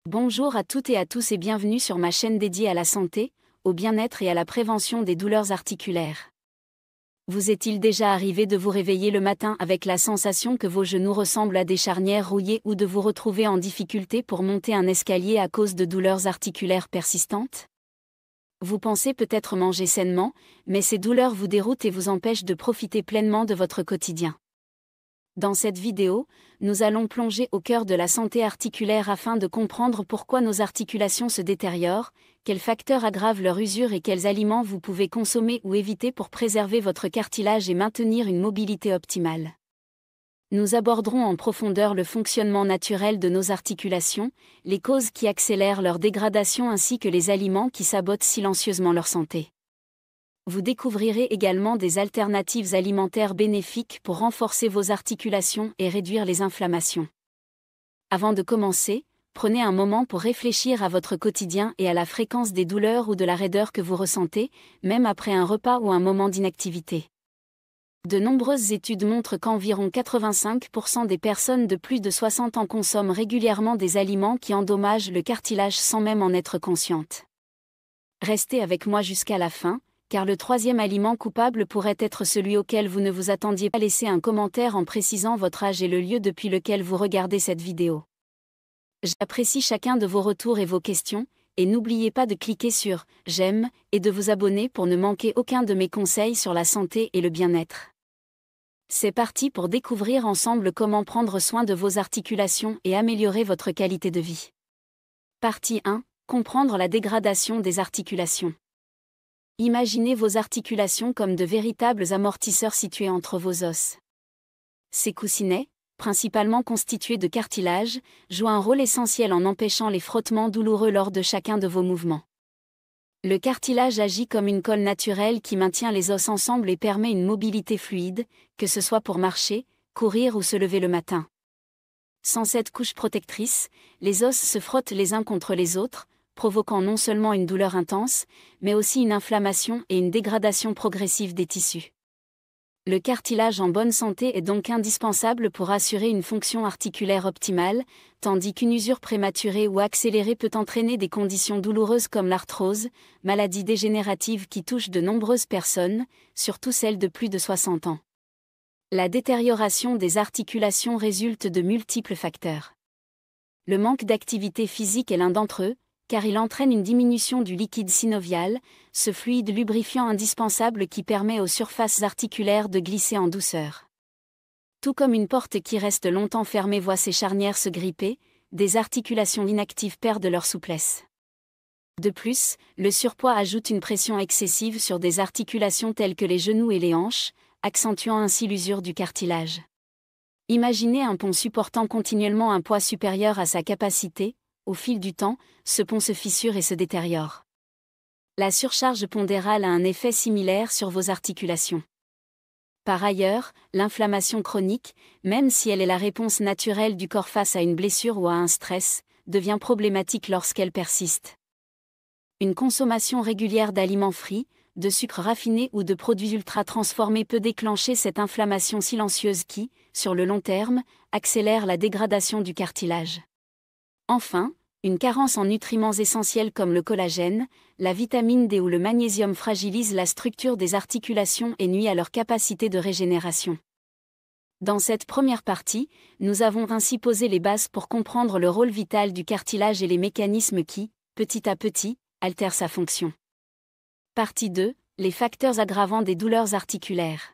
Bonjour à toutes et à tous et bienvenue sur ma chaîne dédiée à la santé, au bien-être et à la prévention des douleurs articulaires. Vous est-il déjà arrivé de vous réveiller le matin avec la sensation que vos genoux ressemblent à des charnières rouillées ou de vous retrouver en difficulté pour monter un escalier à cause de douleurs articulaires persistantes? Vous pensez peut-être manger sainement, mais ces douleurs vous déroutent et vous empêchent de profiter pleinement de votre quotidien. Dans cette vidéo, nous allons plonger au cœur de la santé articulaire afin de comprendre pourquoi nos articulations se détériorent, quels facteurs aggravent leur usure et quels aliments vous pouvez consommer ou éviter pour préserver votre cartilage et maintenir une mobilité optimale. Nous aborderons en profondeur le fonctionnement naturel de nos articulations, les causes qui accélèrent leur dégradation ainsi que les aliments qui sabotent silencieusement leur santé. Vous découvrirez également des alternatives alimentaires bénéfiques pour renforcer vos articulations et réduire les inflammations. Avant de commencer, prenez un moment pour réfléchir à votre quotidien et à la fréquence des douleurs ou de la raideur que vous ressentez, même après un repas ou un moment d'inactivité. De nombreuses études montrent qu'environ 85% des personnes de plus de 60 ans consomment régulièrement des aliments qui endommagent le cartilage sans même en être conscientes. Restez avec moi jusqu'à la fin, car le troisième aliment coupable pourrait être celui auquel vous ne vous attendiez pas. Laissez un commentaire en précisant votre âge et le lieu depuis lequel vous regardez cette vidéo. J'apprécie chacun de vos retours et vos questions, et n'oubliez pas de cliquer sur « J'aime » et de vous abonner pour ne manquer aucun de mes conseils sur la santé et le bien-être. C'est parti pour découvrir ensemble comment prendre soin de vos articulations et améliorer votre qualité de vie. Partie 1. Comprendre la dégradation des articulations. Imaginez vos articulations comme de véritables amortisseurs situés entre vos os. Ces coussinets, principalement constitués de cartilage, jouent un rôle essentiel en empêchant les frottements douloureux lors de chacun de vos mouvements. Le cartilage agit comme une colle naturelle qui maintient les os ensemble et permet une mobilité fluide, que ce soit pour marcher, courir ou se lever le matin. Sans cette couche protectrice, les os se frottent les uns contre les autres, provoquant non seulement une douleur intense, mais aussi une inflammation et une dégradation progressive des tissus. Le cartilage en bonne santé est donc indispensable pour assurer une fonction articulaire optimale, tandis qu'une usure prématurée ou accélérée peut entraîner des conditions douloureuses comme l'arthrose, maladie dégénérative qui touche de nombreuses personnes, surtout celles de plus de 60 ans. La détérioration des articulations résulte de multiples facteurs. Le manque d'activité physique est l'un d'entre eux, car il entraîne une diminution du liquide synovial, ce fluide lubrifiant indispensable qui permet aux surfaces articulaires de glisser en douceur. Tout comme une porte qui reste longtemps fermée voit ses charnières se gripper, des articulations inactives perdent leur souplesse. De plus, le surpoids ajoute une pression excessive sur des articulations telles que les genoux et les hanches, accentuant ainsi l'usure du cartilage. Imaginez un pont supportant continuellement un poids supérieur à sa capacité. Au fil du temps, ce pont se fissure et se détériore. La surcharge pondérale a un effet similaire sur vos articulations. Par ailleurs, l'inflammation chronique, même si elle est la réponse naturelle du corps face à une blessure ou à un stress, devient problématique lorsqu'elle persiste. Une consommation régulière d'aliments frits, de sucres raffinés ou de produits ultra-transformés peut déclencher cette inflammation silencieuse qui, sur le long terme, accélère la dégradation du cartilage. Enfin, une carence en nutriments essentiels comme le collagène, la vitamine D ou le magnésium fragilise la structure des articulations et nuit à leur capacité de régénération. Dans cette première partie, nous avons ainsi posé les bases pour comprendre le rôle vital du cartilage et les mécanismes qui, petit à petit, altèrent sa fonction. Partie 2. Les facteurs aggravants des douleurs articulaires.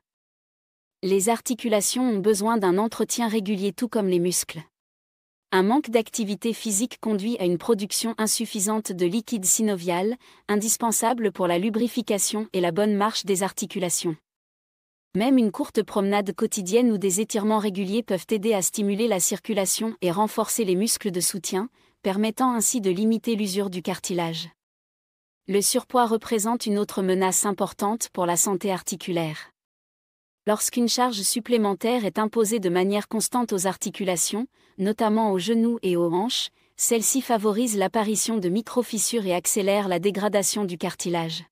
Les articulations ont besoin d'un entretien régulier tout comme les muscles. Un manque d'activité physique conduit à une production insuffisante de liquide synovial, indispensable pour la lubrification et la bonne marche des articulations. Même une courte promenade quotidienne ou des étirements réguliers peuvent aider à stimuler la circulation et renforcer les muscles de soutien, permettant ainsi de limiter l'usure du cartilage. Le surpoids représente une autre menace importante pour la santé articulaire. Lorsqu'une charge supplémentaire est imposée de manière constante aux articulations, notamment aux genoux et aux hanches, celle-ci favorise l'apparition de micro-fissures et accélère la dégradation du cartilage.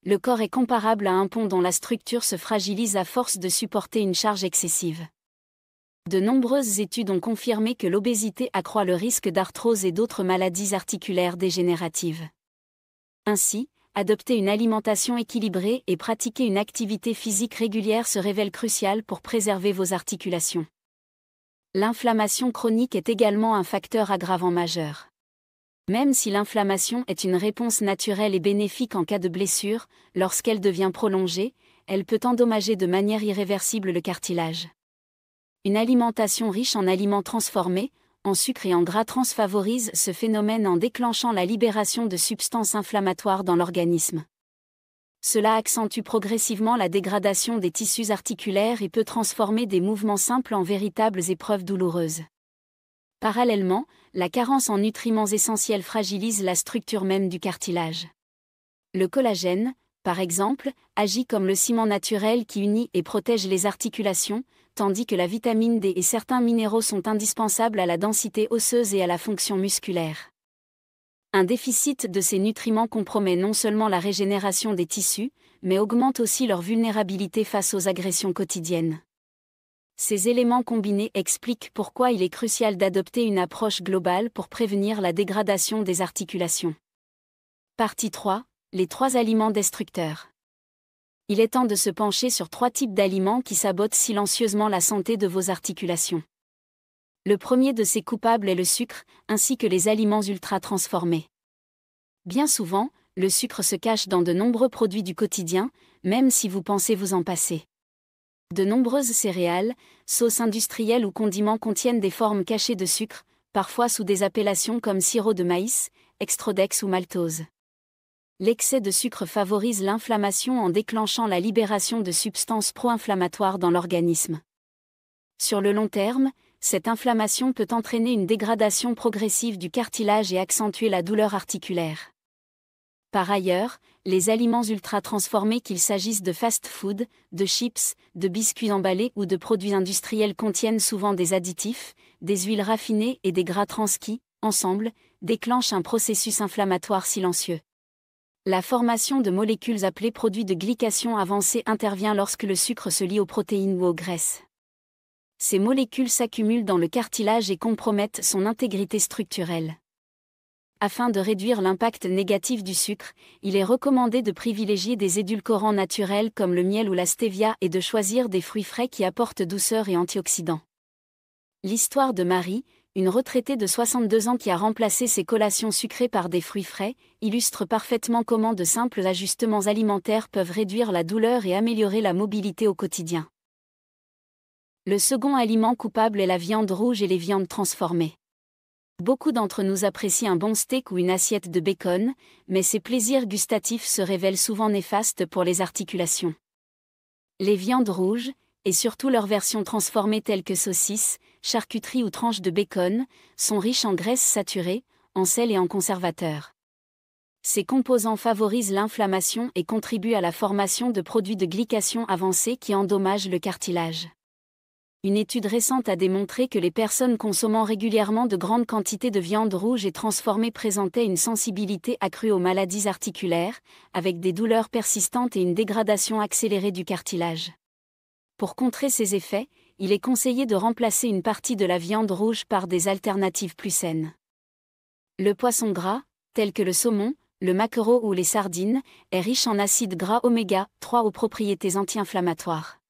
Le corps est comparable à un pont dont la structure se fragilise à force de supporter une charge excessive. De nombreuses études ont confirmé que l'obésité accroît le risque d'arthrose et d'autres maladies articulaires dégénératives. Ainsi, adopter une alimentation équilibrée et pratiquer une activité physique régulière se révèle crucial pour préserver vos articulations. L'inflammation chronique est également un facteur aggravant majeur. Même si l'inflammation est une réponse naturelle et bénéfique en cas de blessure, lorsqu'elle devient prolongée, elle peut endommager de manière irréversible le cartilage. Une alimentation riche en aliments transformés, en sucre et en gras trans favorise ce phénomène en déclenchant la libération de substances inflammatoires dans l'organisme. Cela accentue progressivement la dégradation des tissus articulaires et peut transformer des mouvements simples en véritables épreuves douloureuses. Parallèlement, la carence en nutriments essentiels fragilise la structure même du cartilage. Le collagène, par exemple, agit comme le ciment naturel qui unit et protège les articulations, tandis que la vitamine D et certains minéraux sont indispensables à la densité osseuse et à la fonction musculaire. Un déficit de ces nutriments compromet non seulement la régénération des tissus, mais augmente aussi leur vulnérabilité face aux agressions quotidiennes. Ces éléments combinés expliquent pourquoi il est crucial d'adopter une approche globale pour prévenir la dégradation des articulations. Partie 3. Les 3 aliments destructeurs. Il est temps de se pencher sur 3 types d'aliments qui sabotent silencieusement la santé de vos articulations. Le premier de ces coupables est le sucre, ainsi que les aliments ultra-transformés. Bien souvent, le sucre se cache dans de nombreux produits du quotidien, même si vous pensez vous en passer. De nombreuses céréales, sauces industrielles ou condiments contiennent des formes cachées de sucre, parfois sous des appellations comme sirop de maïs, extrodex ou maltose. L'excès de sucre favorise l'inflammation en déclenchant la libération de substances pro-inflammatoires dans l'organisme. Sur le long terme, cette inflammation peut entraîner une dégradation progressive du cartilage et accentuer la douleur articulaire. Par ailleurs, les aliments ultra-transformés, qu'il s'agisse de fast-food, de chips, de biscuits emballés ou de produits industriels, contiennent souvent des additifs, des huiles raffinées et des gras trans qui, ensemble, déclenchent un processus inflammatoire silencieux. La formation de molécules appelées produits de glycation avancée intervient lorsque le sucre se lie aux protéines ou aux graisses. Ces molécules s'accumulent dans le cartilage et compromettent son intégrité structurelle. Afin de réduire l'impact négatif du sucre, il est recommandé de privilégier des édulcorants naturels comme le miel ou la stevia et de choisir des fruits frais qui apportent douceur et antioxydants. L'histoire de Marie, une retraitée de 62 ans qui a remplacé ses collations sucrées par des fruits frais, illustre parfaitement comment de simples ajustements alimentaires peuvent réduire la douleur et améliorer la mobilité au quotidien. Le second aliment coupable est la viande rouge et les viandes transformées. Beaucoup d'entre nous apprécient un bon steak ou une assiette de bacon, mais ces plaisirs gustatifs se révèlent souvent néfastes pour les articulations. Les viandes rouges, et surtout leurs versions transformées telles que saucisses, charcuteries ou tranches de bacon, sont riches en graisses saturées, en sel et en conservateurs. Ces composants favorisent l'inflammation et contribuent à la formation de produits de glycation avancés qui endommagent le cartilage. Une étude récente a démontré que les personnes consommant régulièrement de grandes quantités de viande rouge et transformée présentaient une sensibilité accrue aux maladies articulaires, avec des douleurs persistantes et une dégradation accélérée du cartilage. Pour contrer ces effets, il est conseillé de remplacer une partie de la viande rouge par des alternatives plus saines. Le poisson gras, tel que le saumon, le maquereau ou les sardines, est riche en acides gras oméga 3 aux propriétés anti-inflammatoires.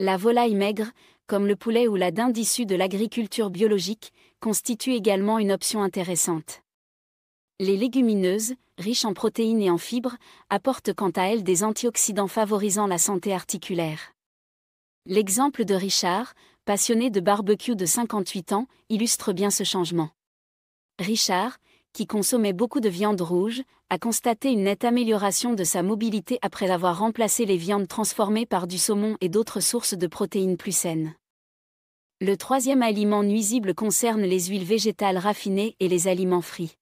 La volaille maigre, comme le poulet ou la dinde issue de l'agriculture biologique, constitue également une option intéressante. Les légumineuses, riches en protéines et en fibres, apportent quant à elles des antioxydants favorisant la santé articulaire. L'exemple de Richard, passionné de barbecue de 58 ans, illustre bien ce changement. Richard, qui consommait beaucoup de viande rouge, a constaté une nette amélioration de sa mobilité après avoir remplacé les viandes transformées par du saumon et d'autres sources de protéines plus saines. Le troisième aliment nuisible concerne les huiles végétales raffinées et les aliments frits.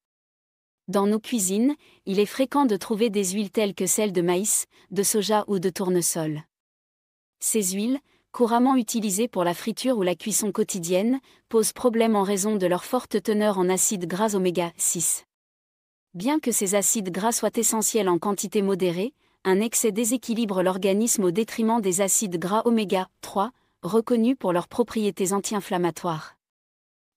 Dans nos cuisines, il est fréquent de trouver des huiles telles que celles de maïs, de soja ou de tournesol. Ces huiles, couramment utilisées pour la friture ou la cuisson quotidienne, posent problème en raison de leur forte teneur en acides gras oméga 6. Bien que ces acides gras soient essentiels en quantité modérée, un excès déséquilibre l'organisme au détriment des acides gras oméga 3, reconnues pour leurs propriétés anti-inflammatoires.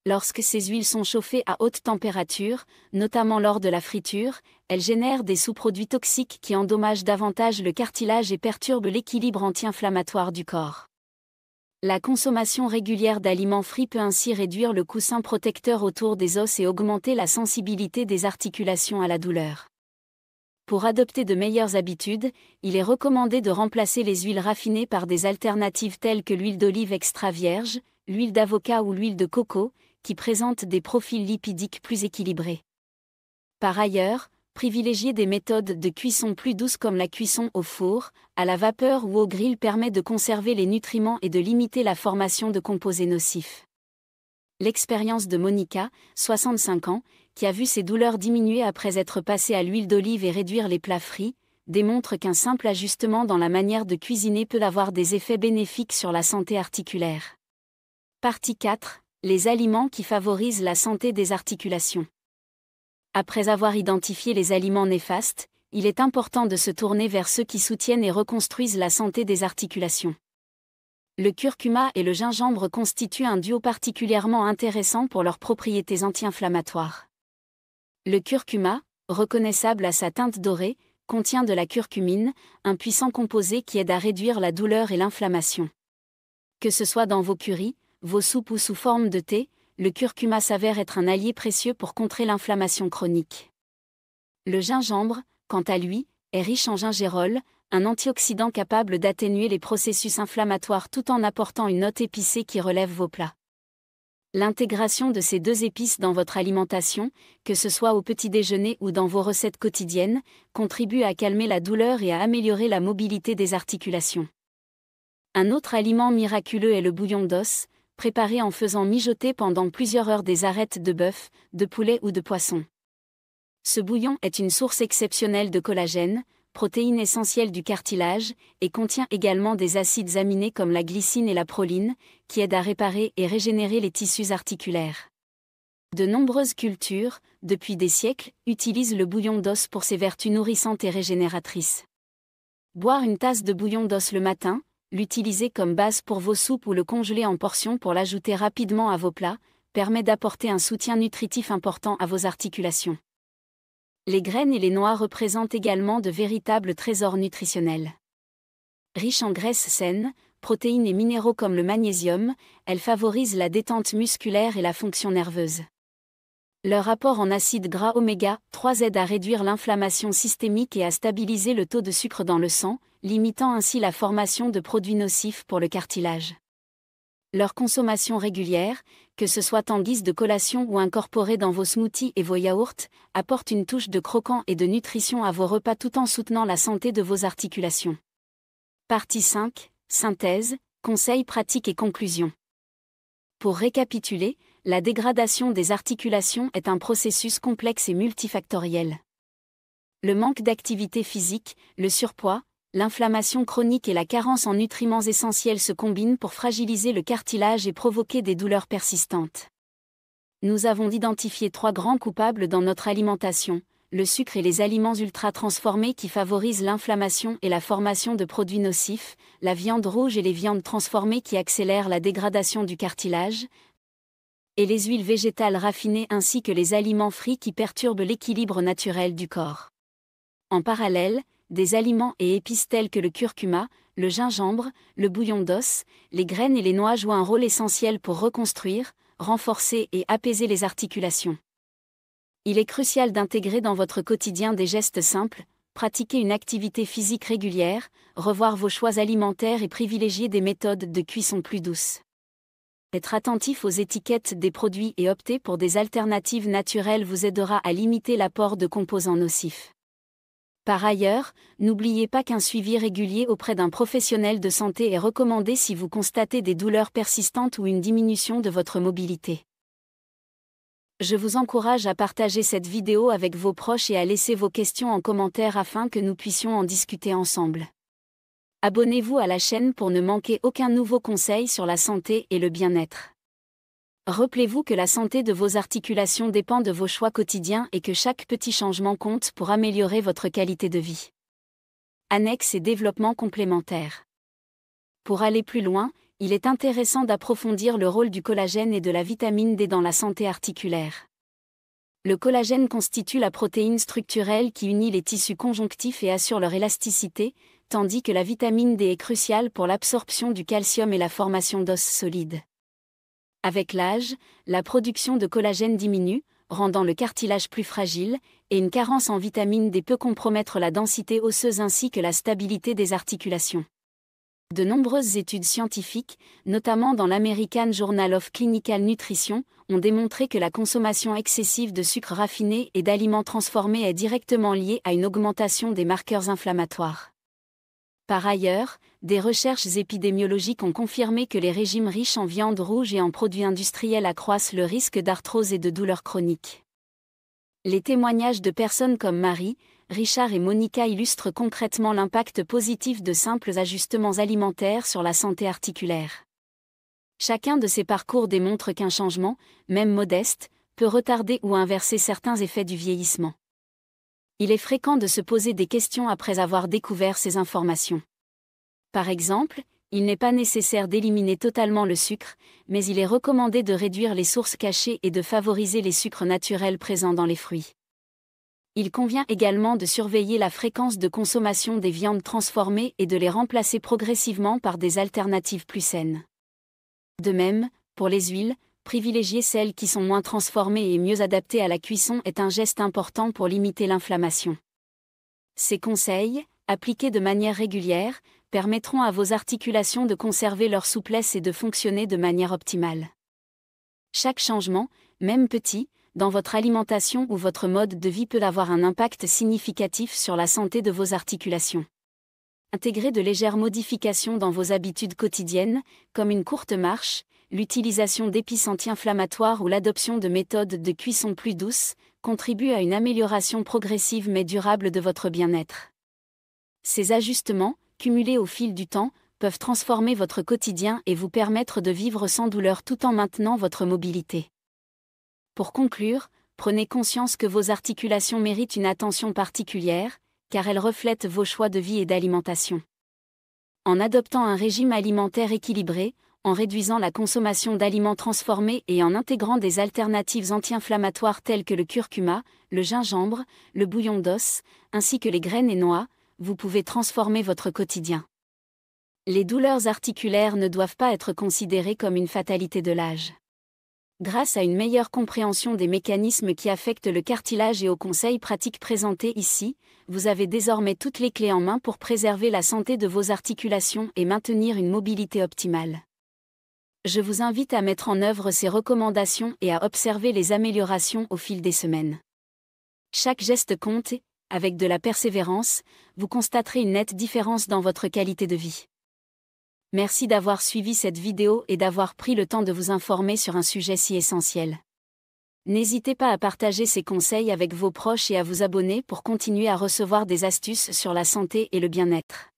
Lorsque ces huiles sont chauffées à haute température, notamment lors de la friture, elles génèrent des sous-produits toxiques qui endommagent davantage le cartilage et perturbent l'équilibre anti-inflammatoire du corps. La consommation régulière d'aliments frits peut ainsi réduire le coussin protecteur autour des os et augmenter la sensibilité des articulations à la douleur. Pour adopter de meilleures habitudes, il est recommandé de remplacer les huiles raffinées par des alternatives telles que l'huile d'olive extra vierge, l'huile d'avocat ou l'huile de coco, qui présentent des profils lipidiques plus équilibrés. Par ailleurs, privilégier des méthodes de cuisson plus douces comme la cuisson au four, à la vapeur ou au grill permet de conserver les nutriments et de limiter la formation de composés nocifs. L'expérience de Monica, 65 ans, qui a vu ses douleurs diminuer après être passée à l'huile d'olive et réduire les plats frits, démontre qu'un simple ajustement dans la manière de cuisiner peut avoir des effets bénéfiques sur la santé articulaire. Partie 4. Les aliments qui favorisent la santé des articulations. Après avoir identifié les aliments néfastes, il est important de se tourner vers ceux qui soutiennent et reconstruisent la santé des articulations. Le curcuma et le gingembre constituent un duo particulièrement intéressant pour leurs propriétés anti-inflammatoires. Le curcuma, reconnaissable à sa teinte dorée, contient de la curcumine, un puissant composé qui aide à réduire la douleur et l'inflammation. Que ce soit dans vos currys, vos soupes ou sous forme de thé, le curcuma s'avère être un allié précieux pour contrer l'inflammation chronique. Le gingembre, quant à lui, est riche en gingérol, un antioxydant capable d'atténuer les processus inflammatoires tout en apportant une note épicée qui relève vos plats. L'intégration de ces deux épices dans votre alimentation, que ce soit au petit déjeuner ou dans vos recettes quotidiennes, contribue à calmer la douleur et à améliorer la mobilité des articulations. Un autre aliment miraculeux est le bouillon d'os, préparé en faisant mijoter pendant plusieurs heures des arêtes de bœuf, de poulet ou de poisson. Ce bouillon est une source exceptionnelle de collagène, protéine essentielle du cartilage, et contient également des acides aminés comme la glycine et la proline, qui aident à réparer et régénérer les tissus articulaires. De nombreuses cultures, depuis des siècles, utilisent le bouillon d'os pour ses vertus nourrissantes et régénératrices. Boire une tasse de bouillon d'os le matin, l'utiliser comme base pour vos soupes ou le congeler en portions pour l'ajouter rapidement à vos plats, permet d'apporter un soutien nutritif important à vos articulations. Les graines et les noix représentent également de véritables trésors nutritionnels. Riches en graisses saines, protéines et minéraux comme le magnésium, elles favorisent la détente musculaire et la fonction nerveuse. Leur apport en acides gras oméga 3 aide à réduire l'inflammation systémique et à stabiliser le taux de sucre dans le sang, limitant ainsi la formation de produits nocifs pour le cartilage. Leur consommation régulière, que ce soit en guise de collation ou incorporée dans vos smoothies et vos yaourts, apporte une touche de croquant et de nutrition à vos repas tout en soutenant la santé de vos articulations. Partie 5. Synthèse, conseils pratiques et conclusions. Pour récapituler, la dégradation des articulations est un processus complexe et multifactoriel. Le manque d'activité physique, le surpoids, l'inflammation chronique et la carence en nutriments essentiels se combinent pour fragiliser le cartilage et provoquer des douleurs persistantes. Nous avons identifié 3 grands coupables dans notre alimentation, le sucre et les aliments ultra-transformés qui favorisent l'inflammation et la formation de produits nocifs, la viande rouge et les viandes transformées qui accélèrent la dégradation du cartilage, et les huiles végétales raffinées ainsi que les aliments frits qui perturbent l'équilibre naturel du corps. En parallèle, des aliments et épices tels que le curcuma, le gingembre, le bouillon d'os, les graines et les noix jouent un rôle essentiel pour reconstruire, renforcer et apaiser les articulations. Il est crucial d'intégrer dans votre quotidien des gestes simples, pratiquer une activité physique régulière, revoir vos choix alimentaires et privilégier des méthodes de cuisson plus douces. Être attentif aux étiquettes des produits et opter pour des alternatives naturelles vous aidera à limiter l'apport de composants nocifs. Par ailleurs, n'oubliez pas qu'un suivi régulier auprès d'un professionnel de santé est recommandé si vous constatez des douleurs persistantes ou une diminution de votre mobilité. Je vous encourage à partager cette vidéo avec vos proches et à laisser vos questions en commentaire afin que nous puissions en discuter ensemble. Abonnez-vous à la chaîne pour ne manquer aucun nouveau conseil sur la santé et le bien-être. Rappelez-vous que la santé de vos articulations dépend de vos choix quotidiens et que chaque petit changement compte pour améliorer votre qualité de vie. Annexe et développement complémentaire. Pour aller plus loin, il est intéressant d'approfondir le rôle du collagène et de la vitamine D dans la santé articulaire. Le collagène constitue la protéine structurelle qui unit les tissus conjonctifs et assure leur élasticité, tandis que la vitamine D est cruciale pour l'absorption du calcium et la formation d'os solides. Avec l'âge, la production de collagène diminue, rendant le cartilage plus fragile, et une carence en vitamine D peut compromettre la densité osseuse ainsi que la stabilité des articulations. De nombreuses études scientifiques, notamment dans l'American Journal of Clinical Nutrition, ont démontré que la consommation excessive de sucre raffiné et d'aliments transformés est directement liée à une augmentation des marqueurs inflammatoires. Par ailleurs, des recherches épidémiologiques ont confirmé que les régimes riches en viande rouge et en produits industriels accroissent le risque d'arthrose et de douleurs chroniques. Les témoignages de personnes comme Marie, Richard et Monica illustrent concrètement l'impact positif de simples ajustements alimentaires sur la santé articulaire. Chacun de ces parcours démontre qu'un changement, même modeste, peut retarder ou inverser certains effets du vieillissement. Il est fréquent de se poser des questions après avoir découvert ces informations. Par exemple, il n'est pas nécessaire d'éliminer totalement le sucre, mais il est recommandé de réduire les sources cachées et de favoriser les sucres naturels présents dans les fruits. Il convient également de surveiller la fréquence de consommation des viandes transformées et de les remplacer progressivement par des alternatives plus saines. De même, pour les huiles, privilégier celles qui sont moins transformées et mieux adaptées à la cuisson est un geste important pour limiter l'inflammation. Ces conseils, appliqués de manière régulière, permettront à vos articulations de conserver leur souplesse et de fonctionner de manière optimale. Chaque changement, même petit, dans votre alimentation ou votre mode de vie peut avoir un impact significatif sur la santé de vos articulations. Intégrez de légères modifications dans vos habitudes quotidiennes, comme une courte marche, l'utilisation d'épices anti-inflammatoires ou l'adoption de méthodes de cuisson plus douces, contribuent à une amélioration progressive mais durable de votre bien-être. Ces ajustements, cumulés au fil du temps, peuvent transformer votre quotidien et vous permettre de vivre sans douleur tout en maintenant votre mobilité. Pour conclure, prenez conscience que vos articulations méritent une attention particulière, car elles reflètent vos choix de vie et d'alimentation. En adoptant un régime alimentaire équilibré, en réduisant la consommation d'aliments transformés et en intégrant des alternatives anti-inflammatoires telles que le curcuma, le gingembre, le bouillon d'os, ainsi que les graines et noix, vous pouvez transformer votre quotidien. Les douleurs articulaires ne doivent pas être considérées comme une fatalité de l'âge. Grâce à une meilleure compréhension des mécanismes qui affectent le cartilage et aux conseils pratiques présentés ici, vous avez désormais toutes les clés en main pour préserver la santé de vos articulations et maintenir une mobilité optimale. Je vous invite à mettre en œuvre ces recommandations et à observer les améliorations au fil des semaines. Chaque geste compte, avec de la persévérance, vous constaterez une nette différence dans votre qualité de vie. Merci d'avoir suivi cette vidéo et d'avoir pris le temps de vous informer sur un sujet si essentiel. N'hésitez pas à partager ces conseils avec vos proches et à vous abonner pour continuer à recevoir des astuces sur la santé et le bien-être.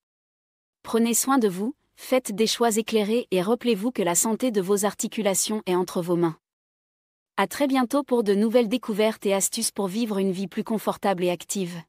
Prenez soin de vous, faites des choix éclairés et rappelez-vous que la santé de vos articulations est entre vos mains. À très bientôt pour de nouvelles découvertes et astuces pour vivre une vie plus confortable et active.